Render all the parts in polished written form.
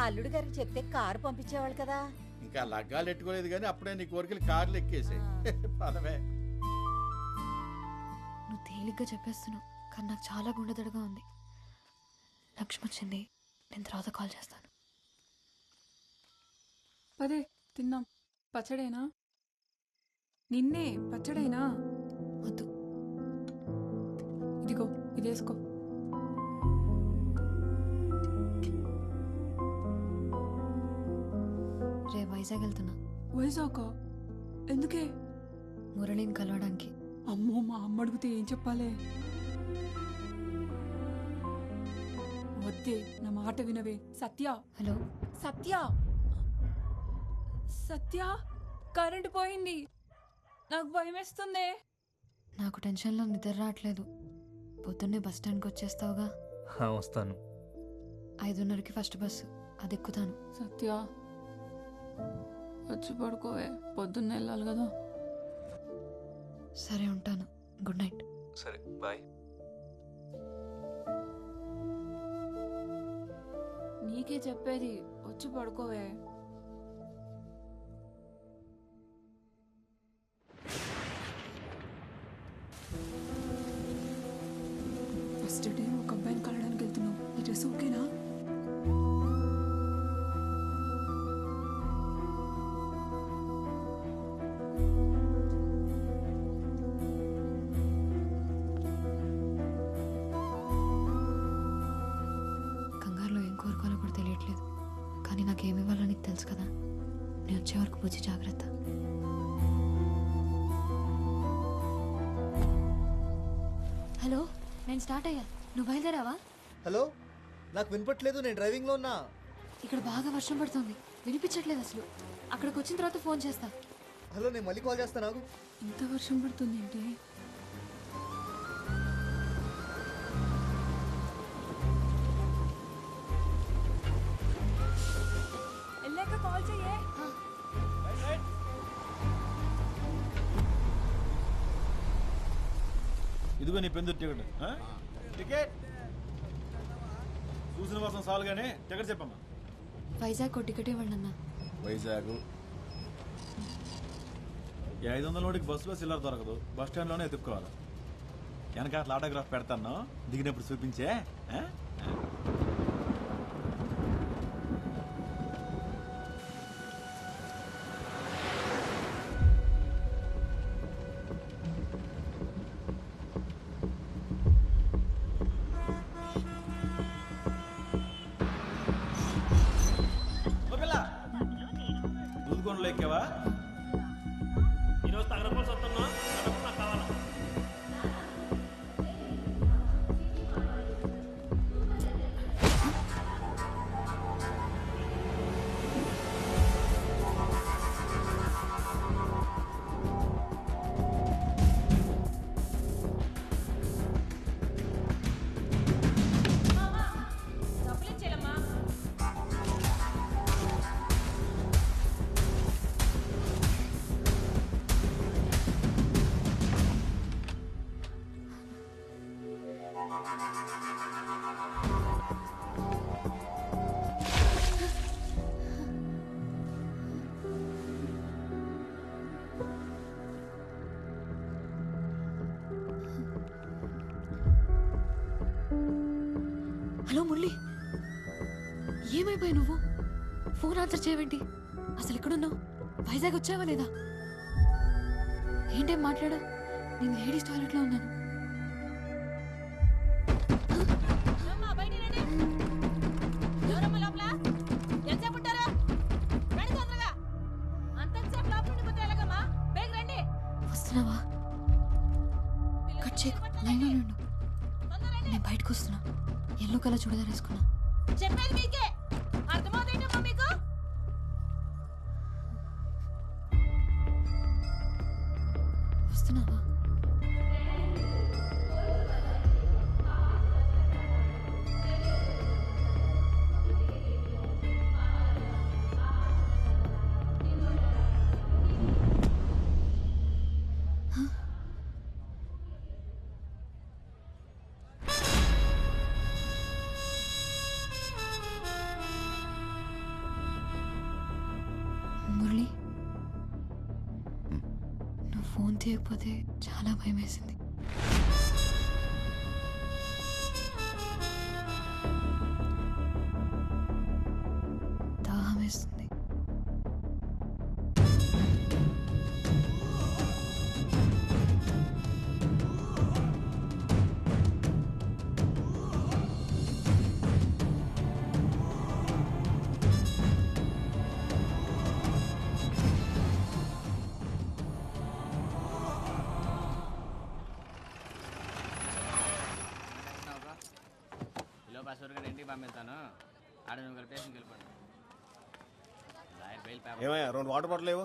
అల్లుడు గారికి చెప్తే కారు పంపించేవాళ్ళు కదా. ఇంకా లగ్గాలు ఎట్టుకోలేదు కానీ అప్పుడే నీ కోరికలు కార్లు ఎక్కేసాయి. పదవే. నువ్వు తేలిగ్గా చెప్పేస్తున్నావు, కానీ నాకు చాలా గుండెదడగా ఉంది. లక్ష్మి వచ్చింది, నేను తర్వాత కాల్ చేస్తాను. పదే తిన్నాం. పచ్చడేనా? నిన్నే పచ్చడేనా? వద్దు. ఇదిగో ఇదేసుకో. రే వైజాగ్ వెళ్తున్నా. వైజాగ్ ఎందుకే? మురళిని కలవడానికి. అమ్మో, మా అమ్మ అడిగితే ఏం చెప్పాలే? వద్దే, నా మాట వినవే. సత్య. హలో సత్య, సత్య, కరెంట్ పోయింది. నాకు భయం వేస్తుంది. నాకు టెన్షన్లో నిద్ర రావట్లేదు. పొద్దున్నే బస్ స్టాండ్కి వచ్చేస్తావుగా? వస్తాను. 5:30కి ఫస్ట్ బస్సు, అది ఎక్కుతాను. సత్య, వచ్చి పడుకోవే, పొద్దున్న వెళ్ళాలి కదా. సరే ఉంటాను. Good night. సరే బాయ్. నీకే చెప్పేది, వచ్చి పడుకోవే. ఫస్ట్ డే ఒక అబ్బాయిని కలవడానికి వెళ్తున్నావు. ఈ డ్రెస్ ఓకేనా? కంగారులో ఏం కోరుకోవాలో కూడా తెలియట్లేదు, కానీ నాకేమి ఇవ్వాలో నీకు తెలుసు కదా. నేను వచ్చే వరకు పూచి జాగ్రత్త. హలో, నేను స్టార్ట్ అయ్యా. నువ్వు బయలుదేరావా? హలో, నాకు వినపట్లేదు, నేను డ్రైవింగ్లో ఉన్నా. ఇక్కడ బాగా వర్షం పడుతుంది, వినిపించట్లేదు అసలు. అక్కడికి వచ్చిన తర్వాత ఫోన్ చేస్తా. హలో, నేను మళ్ళీ కాల్ చేస్తాను నాకు. ఇంత వర్షం పడుతుంది అంటే వెళ్ళాక కాల్ చెయ్యే. ఇదిగో నీ పెందు టికెట్. టికెట్ చూసిన కోసం సాల్ గానే టికెట్ చెప్పమ్మా. వైజాగ్ టికెట్ ఇవ్వండి అన్న. వైజాగ్ 500 నోటికి బస్సులో సిల్లర్ దొరకదు, బస్ స్టాండ్లోనే ఎత్తుక్కోవాలి. వెనక అట్లా ఆటోగ్రాఫ్ పెడతాను, దిగినప్పుడు చూపించే. దూదుకొండలో ఎక్కావా? ఈరోజు తగరపోసి వస్తున్నా, నాకు కావాలా? హలో మురళి, ఏమైపోయి నువ్వు? ఫోన్ ఆన్సర్ చేయవేంటి? అసలు ఎక్కడున్నావు? వైజాగ్ వచ్చావా లేదా? ఏంటేం మాట్లాడా? నేను లేడీస్ టాయిలెట్లో ఉన్నాను. వస్తున్నావా? కట్ చేయకు, లైన్లో ఉండు. నేను బయటకు వస్తున్నా. ఎల్లో కలర్ చూడదా వేసుకున్నా. చెప్పేది మీకే అర్థమవుతుందమ్మా మీకు? వస్తున్నావా? తీయకపోతే చాలా భయం వేసింది. దాహం వేస్తుంది. కిలో బస్సు ఇంటికి పంపిస్తాను. ఆడ నువ్వు కలిపేసి వెళ్ళిపోండి. లాయర్ బెయిల్ పేపర్ ఏమయ్యా 2 వాటర్ బాటిల్ లేవు?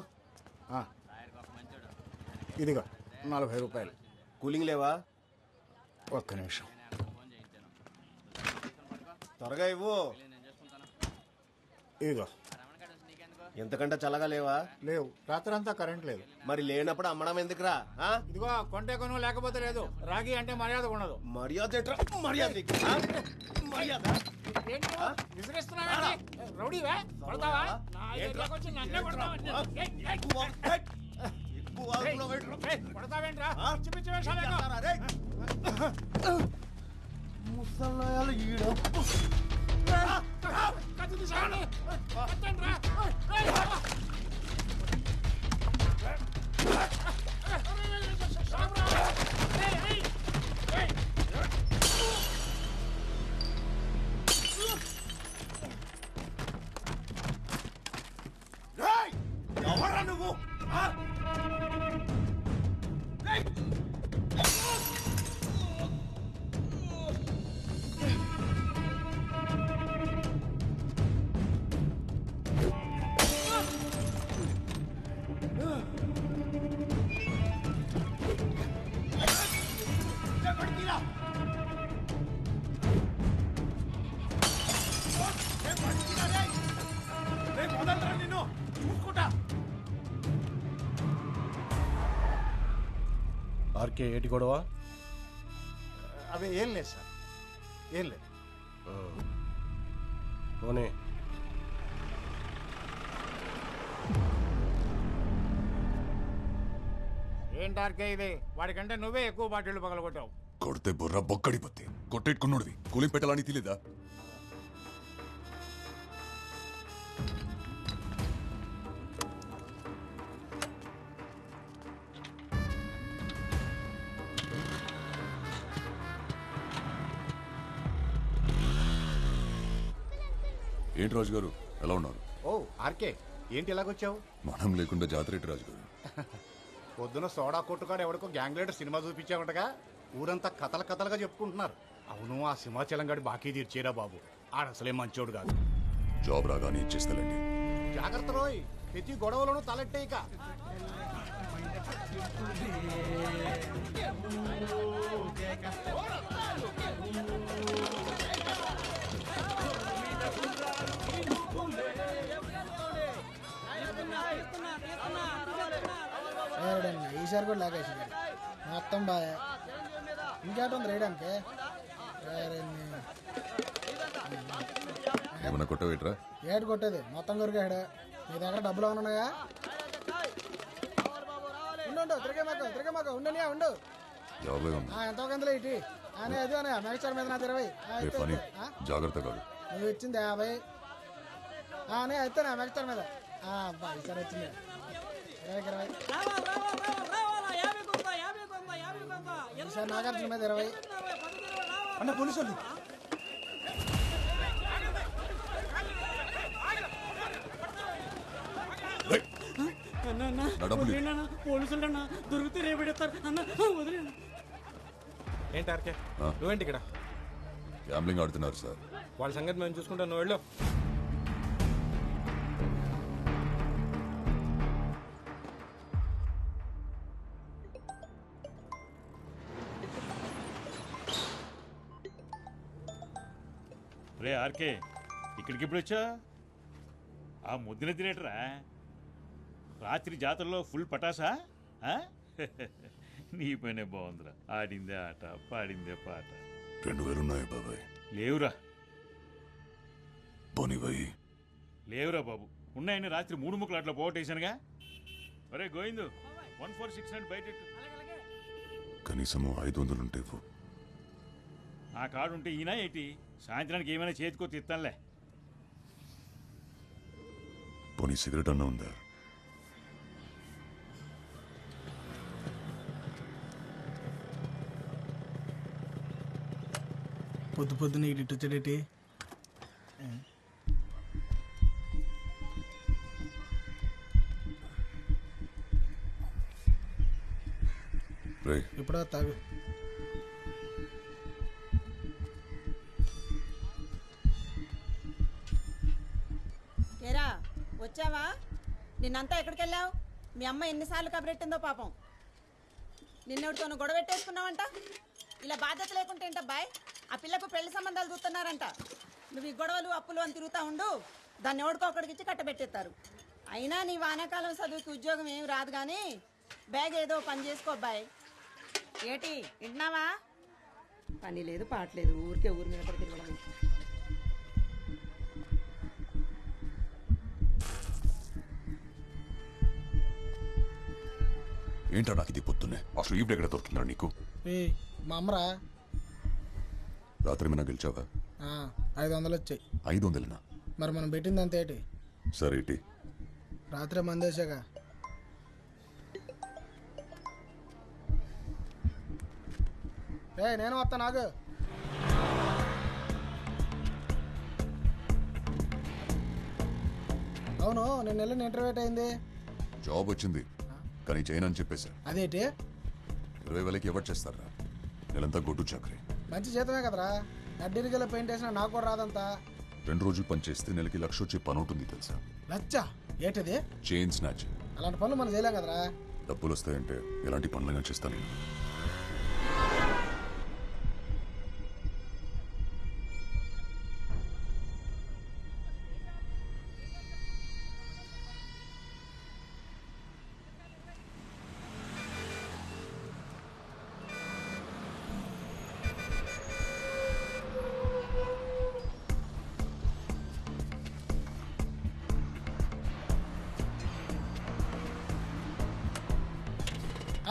లాయర్కి ఒక మంచోడు. ఇదిగో 40 రూపాయలు. కూలింగ్ లేవా? ఒక్క నిమిషం, ఫోన్ చేయించాను. త్వరగా ఇవ్వు. నేను చేసుకుంటాను. ఇదిగో. రమణ కాడ వచ్చి నీకెందుకు? ఎంతకంటే చల్లగా లేవా? లేవు, రాత్రంతా కరెంట్ లేదు. మరి లేనప్పుడు అమ్మడం ఎందుకురా? ఆ? ఇదిగో కొంటే కొను, లేకపోతే లేదు. రాగి అంటే మర్యాద ఉండదు. మర్యాద ఎట్రా? మర్యాద నీకు, ఆ? మర్యాద రౌడీవే కొడతావా? కొడతావేంట్రా? పిచ్చి వేషాలేకో. ముసలాయాలు ఈడ కత్తి తీసావని. కత్తండ్రా. ఎవరా నువ్వు? ఆ? నిన్ను చూసుకుంటా. ఆర్కే ఏటి గొడవ? అవి ఏం లేదు సార్, ఏం లేదు. పోనీ ఏంటి ఆర్కే ఇది? వాడికంటే నువ్వే ఎక్కువ బాటిళ్ళు పగలగొట్టావు. కొడితే బుర్ర బొక్కడిపోతే కొట్టేట్టుకున్నోడివి కూలింగ్ పెట్టాలని తెలీదా? ఏంటి రాజు గారు ఎలా ఉన్నారు? ఓ ఆర్కే, ఏంటి ఇలాగొచ్చావు? మనం లేకుండా జాతర ఏంటి రాజు గారు? పొద్దున సోడా కొట్టుకాడు ఎవడికో గ్యాంగ్ లీడర్ సినిమా చూపించావుంటగా, ఊరంతా కథలు కథలుగా చెప్పుకుంటున్నారు. అవును, ఆ సింహాచలం గడి బాకీ తీర్చేరా బాబు. ఆడసలే మంచోడు కాదు. జాబ్ రాగానే ఇచ్చేస్తానండి. జాగ్రత్త రోయ్, ప్రతి గొడవలోనూ తలెట్టేయక. ఈసారి కూడా లాగేసింది మొత్తం బాగా. ఇంకేటుంది రేయడానికి? ఏమన్నా కొట్టవేట్రా? ఏడు కొట్టేది మొత్తం కొరికాడు. మీ దగ్గర డబ్బులు ఉన్నాయా? ఉండు, తిరిగే మాకు ఉండనియా ఉండు. ఎంతో కందులో ఇటీ అని అది అని మెగస్టార్ మీద నాకు 20. జాగ్రత్త కాదు, నువ్వు ఇచ్చింది 50 అని అయితే నా మెగస్టార్ మీద ఈసారి వచ్చింది 20. ఈసారి నాగార్జున మీద 20. అన్న పోలీసు వాళ్ళు. పోలీసులు దొరికితే రేపెడతారు అన్న. వదిలే. ఏంటి ఆర్కే నువ్వేంటి ఇక్కడ? గ్యాంబ్లింగ్ ఆడుతున్నారు సార్. వాళ్ళ సంగతి మేము చూసుకుంటాం, నువ్వు వెళ్ళు. రే ఆర్కే, ఇక్కడికి ఇప్పుడు వచ్చా? ఆ ముద్దున తినేటరా? రాత్రి జాతరలో ఫుల్ పటాసా? నీ పనే బాగుందిరా. ఆడిందే ఆట, పాడిందే పాట. 2000 ఉన్నాయి బాబాయ్. లేవురా. పోనీ బాయ్. లేవురా బాబు. ఉన్నాయని రాత్రి 3 ముక్కలు అట్లా పోగొట్టేశానుగా. ఒరే గోవిందు, 14600 బయట పెట్టు. కనీసము 500 ఉంటే ఇవ్వు. ఆ కార్డు ఉంటే ఈయన ఏంటి సాయంత్రానికి ఏమైనా చేతికో తిత్తానులే. పోనీ సిగరెట్ అన్న ఉందా? పొద్దు పొద్దున ఇటు వచ్చాడేటి? ఇప్పుడు తాగు. ఏరా వచ్చావా? నిన్నంతా ఎక్కడికి వెళ్ళావు? మీ అమ్మ ఎన్నిసార్లు కబరెట్టిందో పాపం. నిన్నెవరితోనూ గొడవ పెట్టేసుకున్నావంట. ఇలా బాధ్యత లేకుంటే ఏంటబ్బాయ్? ఆ పిల్లకు పెళ్లి సంబంధాలు చూస్తున్నారంట. నువ్వు ఈ గొడవలు అప్పులు అని తిరుగుతా ఉండు, దాన్ని ఎవడికొక్కడికిచ్చి కట్టబెట్టేస్తారు. అయినా నీ వానాకాలం చదువుకి ఉద్యోగం ఏమి రాదు కానీ బ్యాగ్ ఏదో పని చేసుకో అబ్బాయి. ఏటి వింటున్నావా? పని లేదు పాటలేదు, ఊరికే ఊరి మీద పడి తిరగడం. ఏంటా నాకు ఇది పొద్దున్నే? అసలు ఈవిడ ఎక్కడ దొరుకుతుందా నీకు? మా అమ్మరా. రాత్రి ఏమైనా గెలిచావా? 500 వచ్చాయి. 500? మరి మనం పెట్టింది అంత ఏంటి? సరే ఏంటి? రాత్రే మందేశాక. నేను వస్తా. నాకు అవును, నేను వెళ్ళిన ఇంటర్వ్యూ అయింది. జాబ్ వచ్చింది కానీ చేయను అని చెప్పేశా. అదేంటి? 20,000కి ఎవరు చేస్తారా? నెలంతా గొడ్డు చాకరీ. మంచి జీతమే కదరా. అడ్డీరికెళ్ళి పెయింట్ వేసినా నాకు కూడా రాదంతా. 2 రోజులు పని చేస్తే నెలకి 1,00,000 వచ్చే పని ఉంటుంది తెలుసా? లచ్చ ఏంటిది? Chain snatch. అలాంటి పనులు మనం చేయలేం కదరా. డబ్బులు వస్తాయంటే ఎలాంటి పనులైనా చేస్తాను నేను.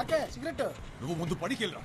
Okay cigarette. నువ్వు ముందు పడికి వెళ్ళరా.